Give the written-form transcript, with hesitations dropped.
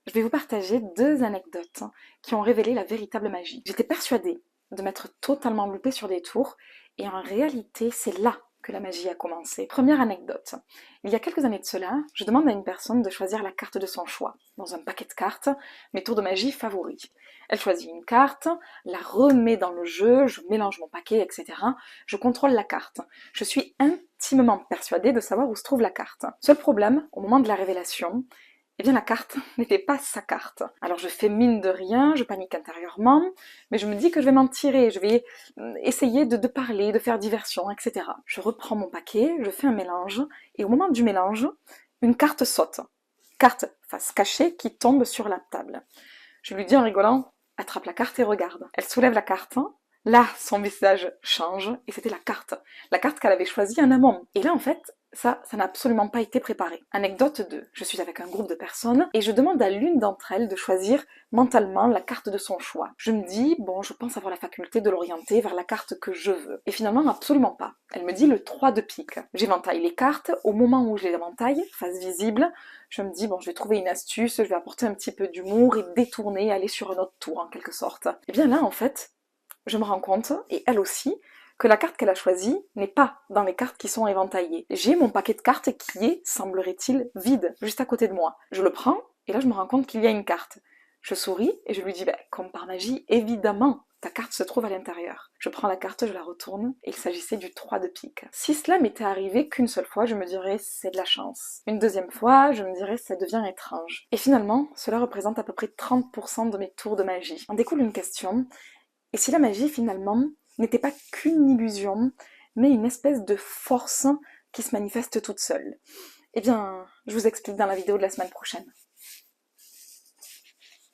Je vais vous partager deux anecdotes qui ont révélé la véritable magie. J'étais persuadée de m'être totalement loupée sur des tours et en réalité, c'est là que la magie a commencé. Première anecdote. Il y a quelques années de cela, je demande à une personne de choisir la carte de son choix. Dans un paquet de cartes, mes tours de magie favoris. Elle choisit une carte, la remet dans le jeu, je mélange mon paquet, etc. Je contrôle la carte. Je suis intimement persuadée de savoir où se trouve la carte. Seul problème, au moment de la révélation, eh bien la carte n'était pas sa carte. Alors je fais mine de rien, je panique intérieurement, mais je me dis que je vais m'en tirer, je vais essayer de parler, de faire diversion, etc. Je reprends mon paquet, je fais un mélange, et au moment du mélange, une carte saute. Carte face cachée qui tombe sur la table. Je lui dis en rigolant, attrape la carte et regarde. Elle soulève la carte, là son visage change, et c'était la carte. La carte qu'elle avait choisie en amont. Et là en fait, ça n'a absolument pas été préparé. Anecdote 2. Je suis avec un groupe de personnes et je demande à l'une d'entre elles de choisir mentalement la carte de son choix. Je me dis, bon, je pense avoir la faculté de l'orienter vers la carte que je veux. Et finalement, absolument pas. Elle me dit le 3 de pique. J'éventaille les cartes. Au moment où je les éventaille, face visible, je me dis, bon, je vais trouver une astuce, je vais apporter un petit peu d'humour et détourner, aller sur un autre tour en quelque sorte. Et bien là, en fait, je me rends compte, et elle aussi, que la carte qu'elle a choisie n'est pas dans les cartes qui sont éventaillées. J'ai mon paquet de cartes qui est, semblerait-il, vide, juste à côté de moi. Je le prends, et là je me rends compte qu'il y a une carte. Je souris, et je lui dis, comme par magie, évidemment, ta carte se trouve à l'intérieur. Je prends la carte, je la retourne, et il s'agissait du 3 de pique. Si cela m'était arrivé qu'une seule fois, je me dirais, c'est de la chance. Une deuxième fois, je me dirais, ça devient étrange. Et finalement, cela représente à peu près 30% de mes tours de magie. En découle une question, et si la magie, finalement, n'était pas qu'une illusion, mais une espèce de force qui se manifeste toute seule? Eh bien, je vous explique dans la vidéo de la semaine prochaine.